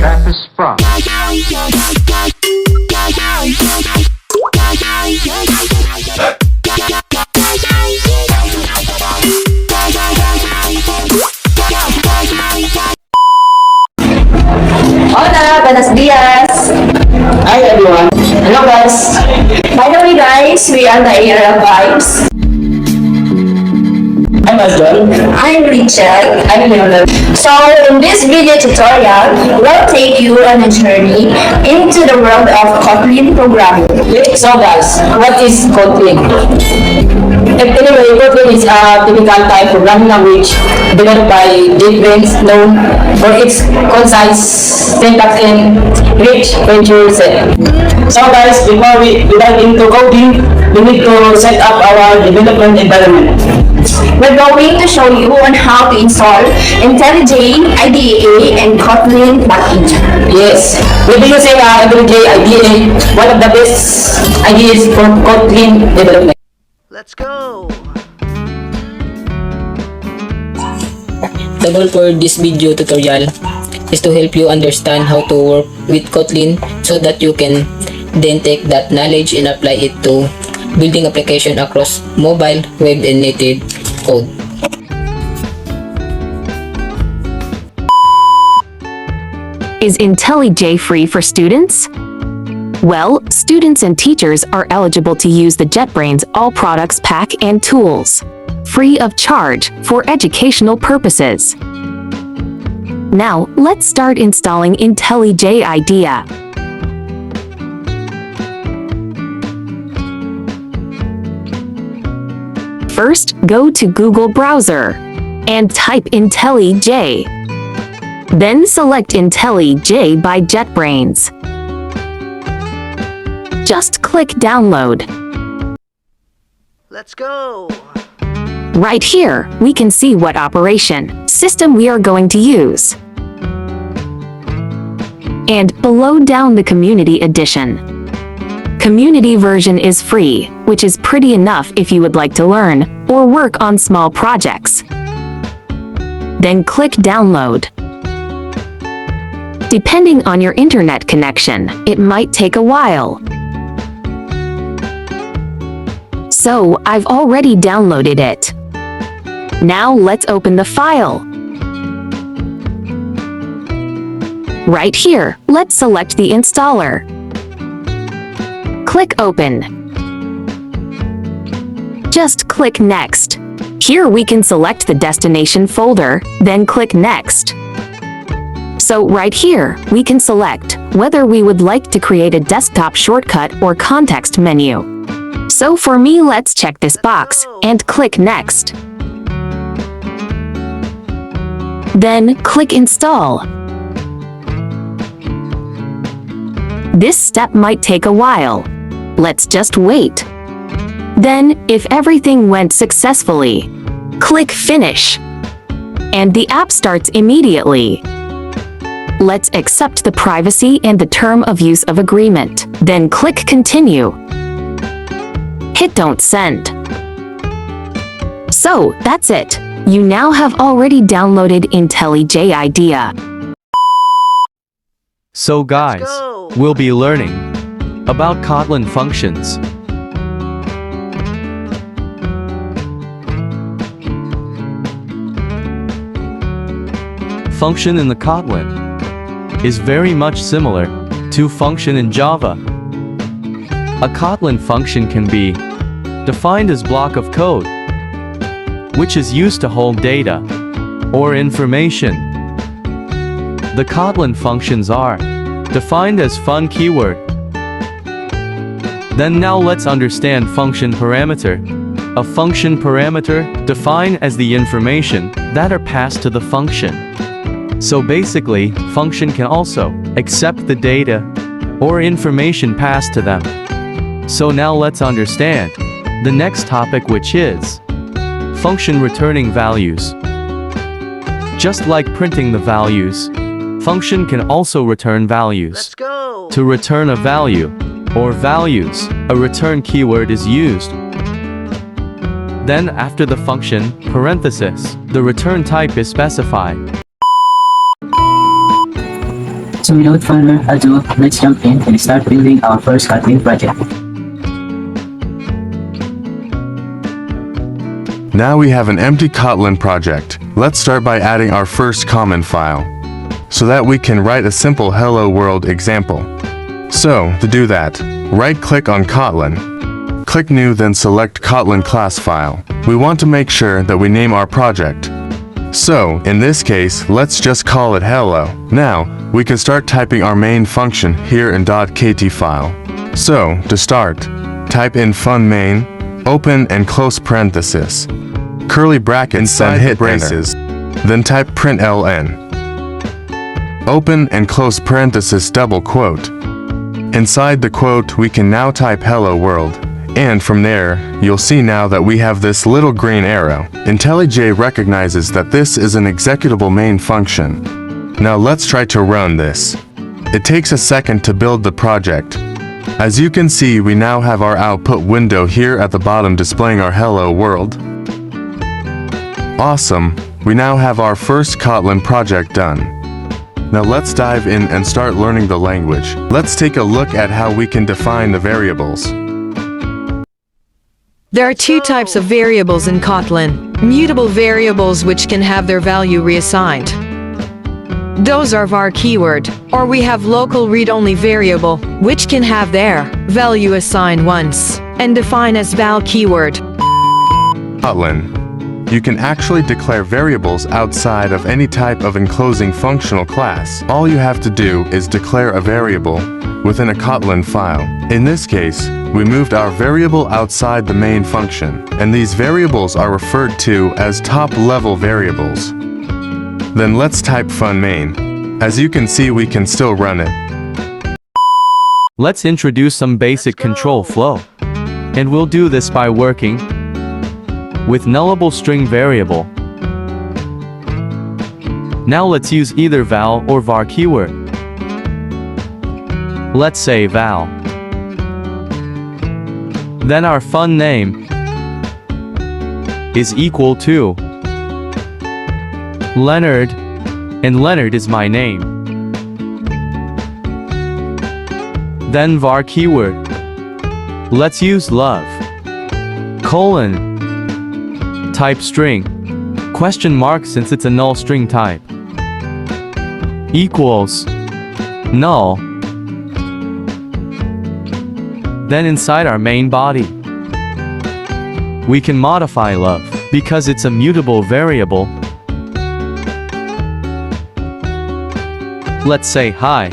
Trappist Frog. Hola, buenos dias. Hi everyone. Hello guys. By the way, guys, we are the Era Vibes. I'm Asjon. I'm Richard. I'm Leonard. So, in this video tutorial, we'll take you on a journey into the world of Kotlin programming. So guys, what is Kotlin? Anyway, Kotlin is a typical type programming language developed by JetBrains, known for its concise syntax and rich feature set. So guys, before we dive into coding, we need to set up our development environment. We're going to show you on how to install IntelliJ IDEA and Kotlin package. Yes, we'll be using IntelliJ IDEA, one of the best ideas for Kotlin development. Let's go! The goal for this video tutorial is to help you understand how to work with Kotlin so that you can then take that knowledge and apply it to building application across mobile, web, and native code. Is IntelliJ free for students? Well, students and teachers are eligible to use the JetBrains All Products Pack and tools, free of charge for educational purposes. Now, let's start installing IntelliJ IDEA. First, go to Google Browser and type IntelliJ. Then select IntelliJ by JetBrains. Just click Download. Let's go! Right here, we can see what operation system we are going to use. And below down the Community Edition. Community version is free, which is pretty enough if you would like to learn or work on small projects. Then click Download. Depending on your internet connection, it might take a while. So, I've already downloaded it. Now let's open the file. Right here, let's select the installer. Click Open. Just click Next. Here we can select the destination folder, then click Next. So right here, we can select whether we would like to create a desktop shortcut or context menu. So for me, let's check this box and click Next. Then click Install. This step might take a while. Let's just wait. Then, if everything went successfully, click Finish. And the app starts immediately. Let's accept the privacy and the term of use of agreement. Then click Continue. Hit Don't Send. So, that's it. You now have already downloaded IntelliJ IDEA. So guys, go. we'll be learning about Kotlin functions. Function in the Kotlin is very much similar to function in Java. A Kotlin function can be defined as block of code, which is used to hold data or information. The Kotlin functions are defined as fun keyword. Then now let's understand function parameter. A function parameter defined as the information that are passed to the function. So basically, function can also accept the data or information passed to them. So now let's understand the next topic, which is function returning values. Just like printing the values, function can also return values. Let's go! To return a value or values, a return keyword is used. Then after the function, parenthesis, the return type is specified. So without further ado, let's jump in and start building our first Kotlin project. Now we have an empty Kotlin project. Let's start by adding our first common file, so that we can write a simple hello world example. So, to do that, right-click on Kotlin, click New, then select Kotlin class file. We want to make sure that we name our project. So, in this case, let's just call it hello. Now, we can start typing our main function here in .kt file. So, to start, type in fun main, open and close parenthesis, curly brackets, and hit braces. Then type println, open and close parenthesis double quote. Inside the quote, we can now type hello world. And from there, you'll see now that we have this little green arrow. IntelliJ recognizes that this is an executable main function. Now let's try to run this. It takes a second to build the project. As you can see, we now have our output window here at the bottom displaying our hello world. Awesome! We now have our first Kotlin project done. Now let's dive in and start learning the language. Let's take a look at how we can define the variables. There are two types of variables in Kotlin. Mutable variables which can have their value reassigned. Those are var keyword, or we have local read-only variable, which can have their value assigned once, and define as val keyword. Kotlin. You can actually declare variables outside of any type of enclosing functional class. All you have to do is declare a variable within a Kotlin file. In this case, we moved our variable outside the main function, and these variables are referred to as top-level variables. Then let's type fun main. As you can see, we can still run it. Let's introduce some basic control flow. And we'll do this by working with nullable string variable. Now let's use either val or var keyword. Let's say val. Then our fun name is equal to Leonard, and Leonard is my name. Then var keyword. Let's use love, colon, type string, question mark since it's a null string type, equals, null. Then inside our main body, we can modify love, because it's a mutable variable. Let's say hi.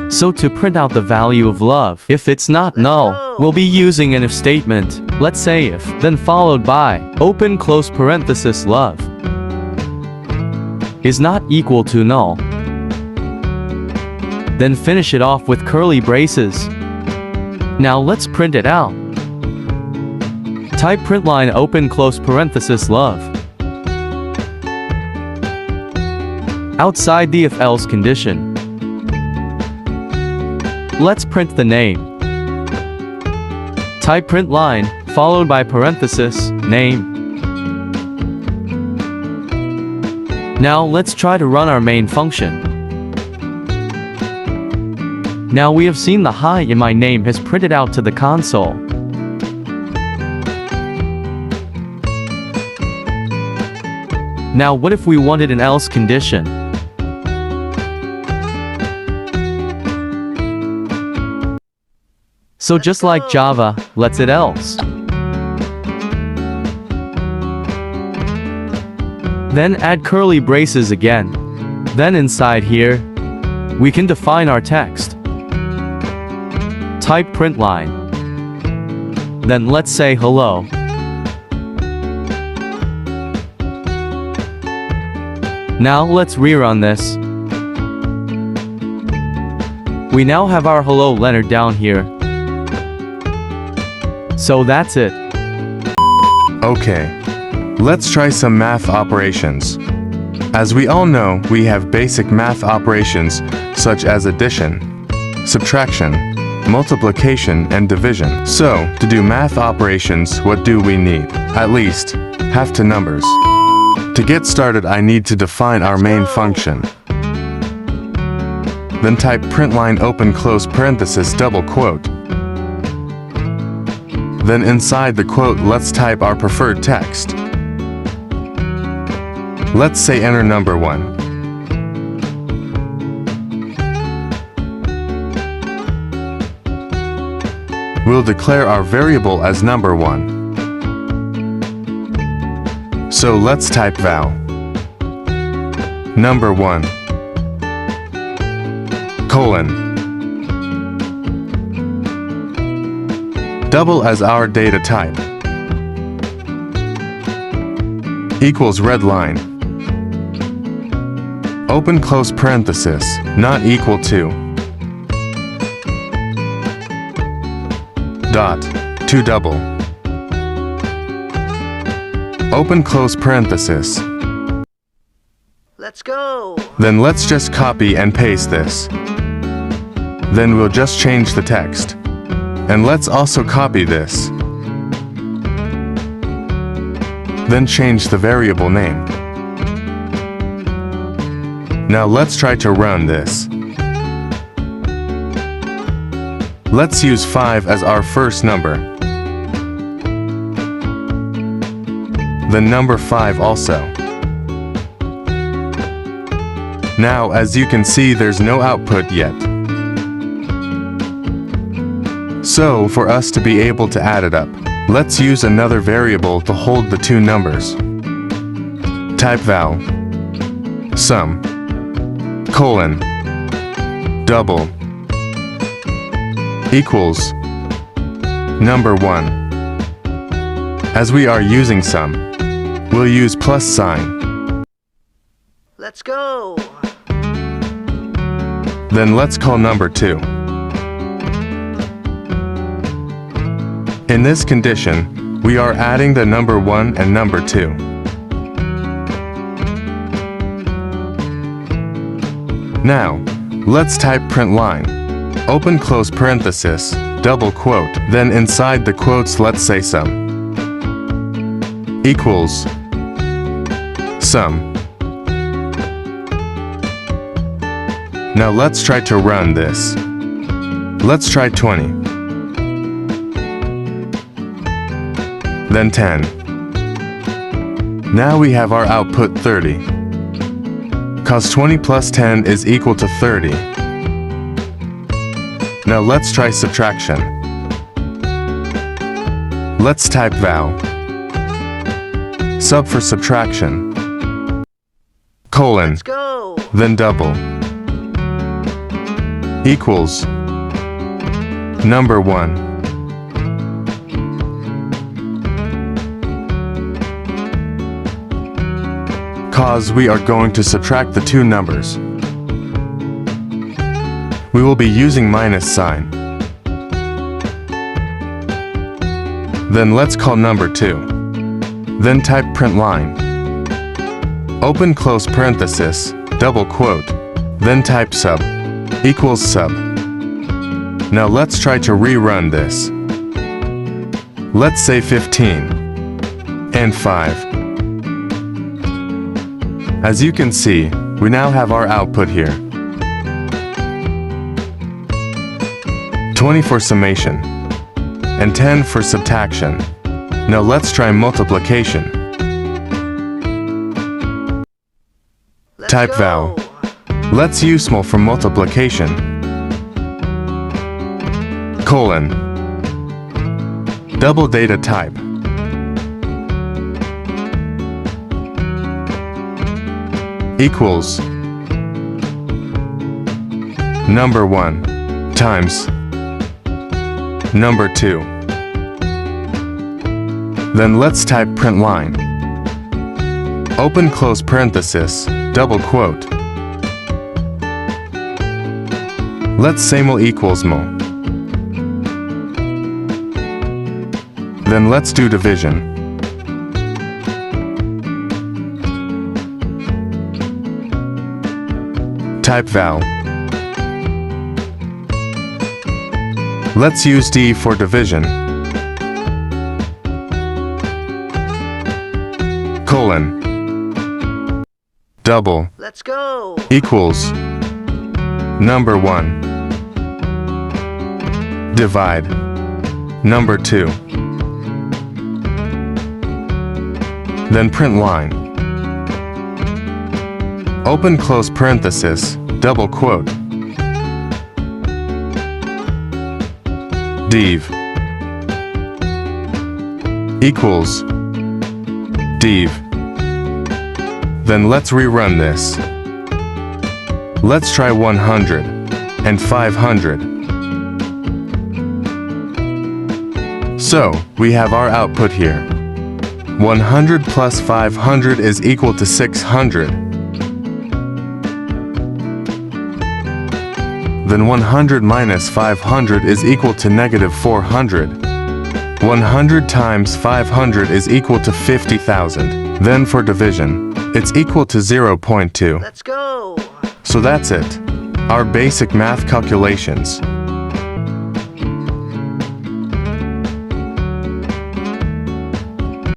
So to print out the value of love, if it's not null, we'll be using an if statement. Let's say if, then followed by, open close parenthesis love is not equal to null. Then finish it off with curly braces. Now let's print it out. Type println open close parenthesis love. Outside the if-else condition, let's print the name. Type println, followed by parenthesis, name. Now let's try to run our main function. Now we have seen the hi in my name has printed out to the console. Now what if we wanted an else condition? So just like Java, let's it else. Then add curly braces again. Then inside here, we can define our text. Type println. Then let's say hello. Now let's rerun this. We now have our hello Leonard down here. So that's it. Okay. Let's try some math operations. As we all know, we have basic math operations such as addition, subtraction, multiplication, and division. So, to do math operations, what do we need? At least, half to numbers. To get started, I need to define our main function. then type print line open close parenthesis double quote. Then inside the quote, let's type our preferred text. Let's say enter number 1. We'll declare our variable as number 1. So let's type val number 1 colon double as our data type equals red line open close parenthesis not equal to dot to double open close parenthesis. Let's go. Then let's just copy and paste this. Then we'll just change the text. And let's also copy this. Then change the variable name. Now let's try to run this. Let's use 5 as our first number. The number 5 also. Now, as you can see, there's no output yet. So, for us to be able to add it up, let's use another variable to hold the two numbers. Type val sum colon double equals number 1. As we are using sum, we'll use plus sign. Let's go. Then let's call number 2. In this condition, we are adding the number 1 and number 2. Now, let's type print line, open close parenthesis, double quote, then inside the quotes let's say sum equals sum. Now let's try to run this. Let's try 20. Then 10. Now we have our output 30. Cause 20 plus 10 is equal to 30. Now let's try subtraction. Let's type val sub for subtraction colon Let's go. then double equals number 1. Cause we are going to subtract the two numbers. We will be using minus sign. Then let's call number 2. Then type print line, open close parenthesis, double quote, then type sub equals sub. Now let's try to rerun this. Let's say 15 and 5. As you can see, we now have our output here. 20 for summation and 10 for subtraction. Now let's try multiplication. Let's Type go. val. Let's use small for multiplication. Colon. Double data type. Equals number 1 times number 2. Then let's type print line, open close parenthesis, double quote. Let's say mul equals mul. Then let's do division. Type val. Let's use D for division. Colon. Double. Let's go. Equals Number 1. Divide. Number 2. Then print line. Open close parenthesis, double quote. Div equals div. Then let's rerun this. Let's try 100 and 500. So, we have our output here. 100 plus 500 is equal to 600. Then 100 minus 500 is equal to negative 400. 100 times 500 is equal to 50,000. Then for division, it's equal to 0.2. Let's go. So that's it. Our basic math calculations.